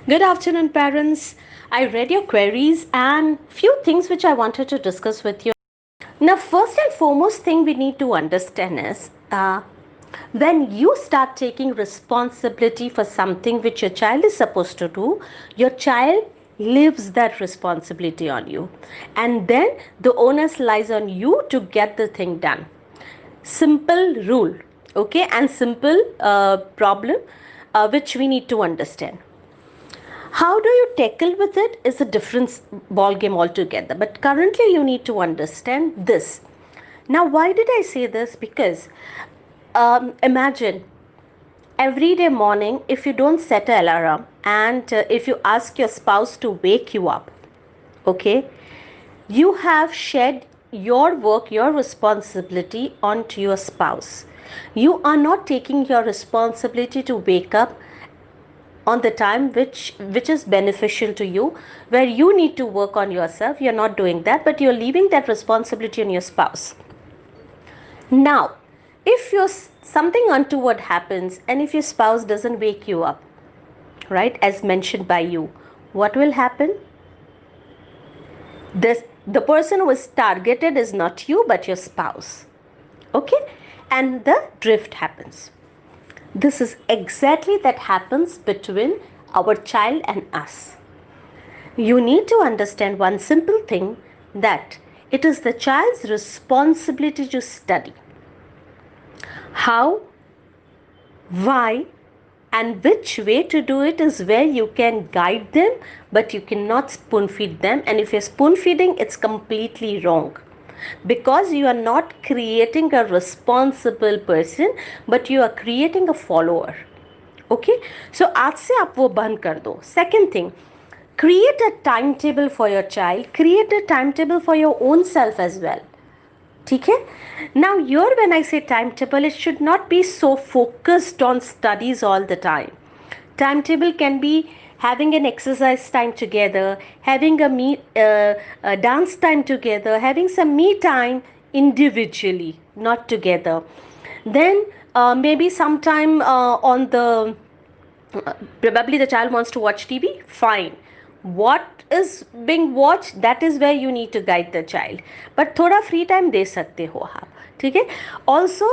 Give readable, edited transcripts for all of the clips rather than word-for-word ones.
Good afternoon, parents. I read your queries and few things which I wanted to discuss with you. Now, first and foremost thing we need to understand is when you start taking responsibility for something which your child is supposed to do, your child leaves that responsibility on you, and then the onus lies on you to get the thing done. Simple rule, okay, and simple problem which we need to understand. How do you tackle with it is a different ball game altogether, but currently you need to understand this. Now, why did I say this? Because imagine every day morning, if you don't set an alarm and if you ask your spouse to wake you up, okay, you have shed your work, your responsibility onto your spouse. You are not taking your responsibility to wake up on the time which is beneficial to you, where you need to work on yourself. You're not doing that, but you're leaving that responsibility on your spouse. Now, if your something untoward happens and if your spouse doesn't wake you up, right, as mentioned by you, what will happen? This, the person who is targeted is not you but your spouse, okay, and the drift happens. This is exactly that happens between our child and us. You need to understand one simple thing, that it is the child's responsibility to study. How, why, and which way to do it is where you can guide them, but you cannot spoon feed them. And if you're spoon feeding, it's completely wrong, because you are not creating a responsible person, but you are creating a follower. Okay, so आज से आप वो बंद कर दो. Second thing, create a timetable for your child, create a timetable for your own self as well. ठीक है? Now here when I say timetable, it should not be so focused on studies all the time. Timetable can be having an exercise time together, having a dance time together, having some me time individually, not together. Then maybe sometime on the probably the child wants to watch TV, fine. What is being watched, that is where you need to guide the child, but थोड़ा free time दे सकते हो आप, ठीक है? Also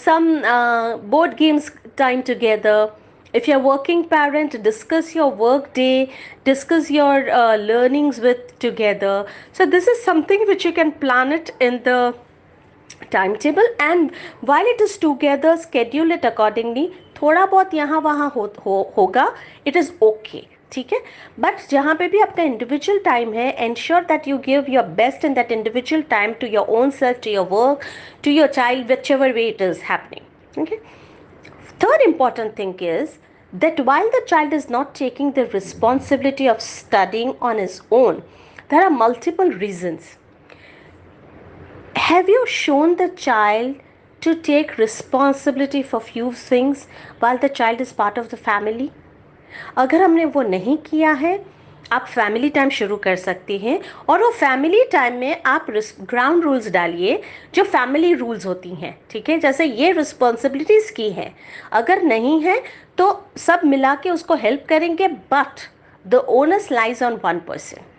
some board games time together. If you're working parent, discuss your work day, discuss your learnings with together. So this is something which you can plan it in the timetable, and while it is together, schedule it accordingly. थोड़ा बहुत यहाँ वहाँ होगा, it is okay, ठीक है? But जहाँ पे भी आपका इंडिविजुअल टाइम है, ensure that you give your best in that individual time to your own self, to your work, to your child, whichever way it is happening. Okay. Third important thing is that while the child is not taking the responsibility of studying on his own, there are multiple reasons. Have you shown the child to take responsibility for few things while the child is part of the family? अगर हमने वो नहीं किया है, आप family time शुरू कर सकते हैं, और वो फैमिली टाइम में आप ग्राउंड रूल्स डालिए जो फैमिली रूल्स होती हैं, ठीक है? जैसे ये रिस्पॉन्सिबिलिटीज़ की है, अगर नहीं है तो सब मिला के उसको हेल्प करेंगे, but the onus lies on one person.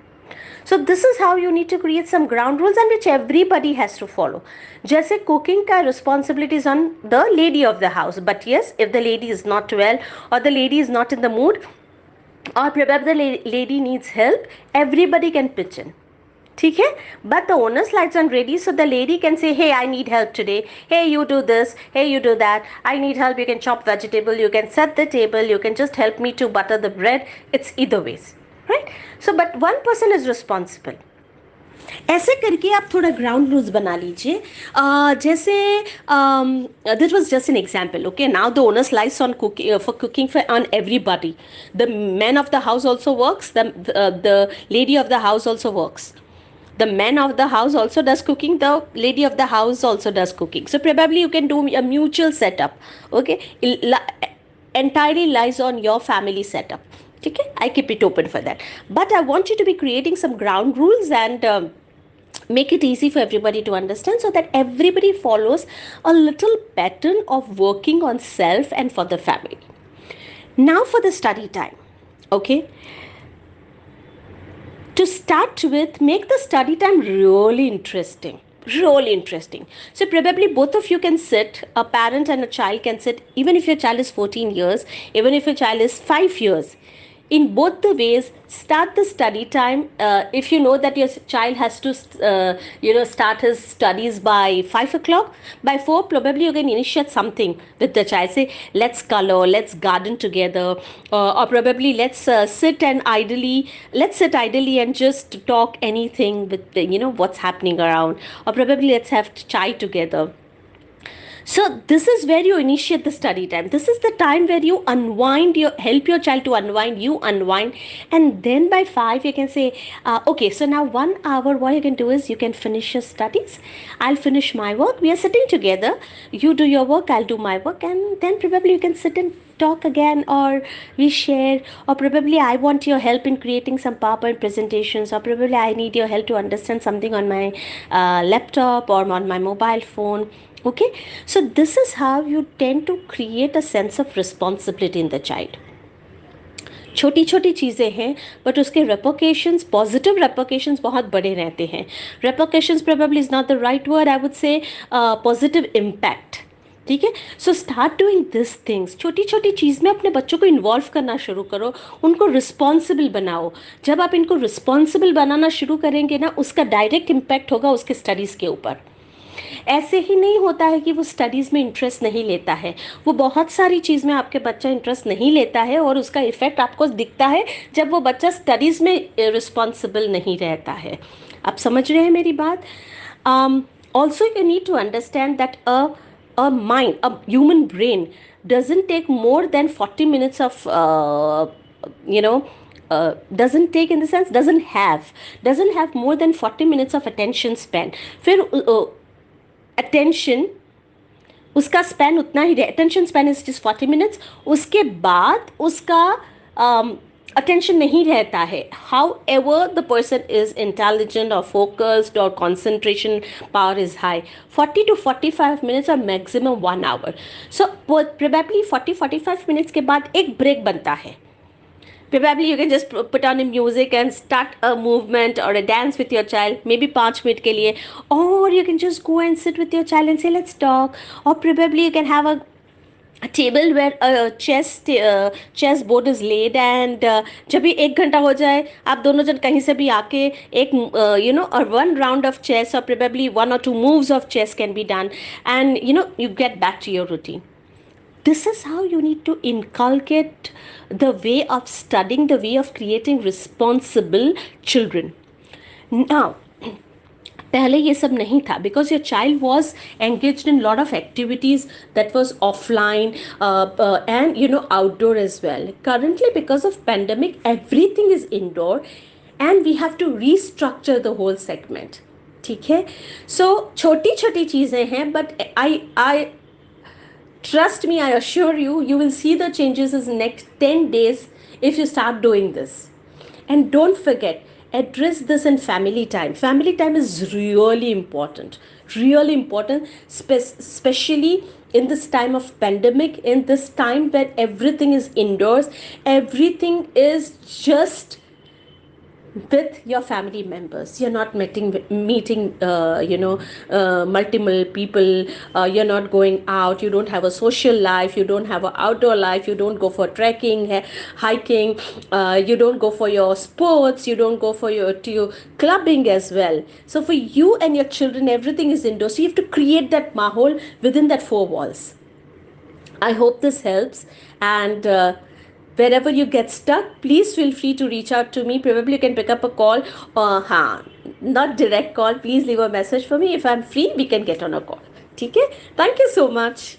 So this is how you need to create some ground rules and which everybody has to follow. जैसे cooking का responsibility is on the lady of the house, but yes, if the lady is not well or the lady is not in the mood or probably the lady needs help, everybody can pitch in. ठीक है? But the onus lies on lady, so the lady can say, hey, I need help today, hey, you do this, hey, you do that, I need help, you can chop vegetable, you can set the table, you can just help me to butter the bread. It's either ways, right? So but one person is responsible. ऐसे करके आप थोड़ा ground rules बना लीजिए. जैसे this was just an example. Okay, now the onus lies on cooking for cooking for on everybody. The man of the house also works, the lady of the house also works. The man of the house also does cooking, the lady of the house also does cooking. So probably you can do a mutual setup. Okay, entirely lies on your family setup. Okay, I keep it open for that, but I want you to be creating some ground rules and make it easy for everybody to understand, so that everybody follows a little pattern of working on self and for the family. Now for the study time. Okay, to start with, make the study time really interesting. Really interesting. So, probably both of you can sit, a parent and a child can sit, even if your child is 14 years, even if your child is 5 years. In both the ways, start the study time. If you know that your child has to start his studies by 5 o'clock, by 4 probably you can initiate something with the child. Say, let's color, let's garden together, or probably let's sit idly and just talk anything with what's happening around, or probably let's have chai together. So this is where you initiate the study time. This is the time where you unwind, you help your child to unwind, you unwind, and then by 5 you can say, okay, so now 1 hour, what you can do is you can finish your studies. I'll finish my work. We are sitting together. You do your work, I'll do my work, and then probably you can sit and talk again, or we share, or probably I want your help in creating some PowerPoint presentations, or probably I need your help to understand something on my laptop or on my mobile phone. Okay, so this is how you tend to create a sense of responsibility in the child. छोटी छोटी चीज़ें हैं, but उसके रेपोकेशंस, positive रेपोकेशंस बहुत बड़े रहते हैं. Repercussions probably is not the right word, I would say positive impact. ठीक है, so start doing this things. छोटी छोटी चीज़ में अपने बच्चों को इन्वॉल्व करना शुरू करो, उनको रिस्पॉन्सिबल बनाओ. जब आप इनको रिस्पॉन्सिबल बनाना शुरू करेंगे ना, उसका डायरेक्ट इम्पैक्ट होगा उसके स्टडीज़ के ऊपर. ऐसे ही नहीं होता है कि वो स्टडीज़ में इंटरेस्ट नहीं लेता है, वो बहुत सारी चीज़ में आपके बच्चा इंटरेस्ट नहीं लेता है, और उसका इफ़ेक्ट आपको दिखता है जब वो बच्चा स्टडीज़ में रिस्पॉन्सिबल नहीं रहता है. आप समझ रहे हैं मेरी बात? Also you need to understand that a mind, a human brain doesn't take more than 40 minutes of doesn't take, in the sense, doesn't have more than 40 minutes of attention span. फिर अटेंशन, उसका span उतना ही रहे, attention span is just 40 minutes. उसके बाद उसका attention नहीं रहता है. However the person is intelligent और फोकस्ड और concentration power is high, 40 to 45 minutes और maximum 1 hour. So probably 40-45 minutes के बाद एक ब्रेक बनता है. Probably you can just put on a music and start a movement or a dance with your child, maybe 5 minutes के लिए, or you can just go and sit with your child and say let's talk, or probably you can have a table where a chess board is laid, and जब भी 1 घंटा हो जाए, आप दोनों जन कहीं से भी आके एक or one round of chess, or probably 1 or 2 moves of chess can be done, and you get back to your routine. This is how you need to inculcate the way of studying, the way of creating responsible children. Now, पहले ये सब नहीं था, because your child was engaged in lot of activities that was offline and outdoor as well. Currently, because of pandemic, everything is indoor, and we have to restructure the whole segment. ठीक है, so छोटी छोटी चीज़ें हैं, but I trust me, I assure you, you will see the changes in the next 10 days if you start doing this. And don't forget, address this in family time. Family time is really important, especially in this time of pandemic, in this time where everything is indoors, everything is just with your family members. You're not meeting multiple people. You're not going out, you don't have a social life, you don't have an outdoor life, you don't go for trekking, hiking, you don't go for your sports, you don't go for your clubbing as well. So for you and your children, everything is indoors, so you have to create that mahol within that 4 walls. I hope this helps, and wherever you get stuck, please feel free to reach out to me. Probably you can pick up a call, not direct call, please leave a message for me. If I'm free, we can get on a call. Okay, thank you so much.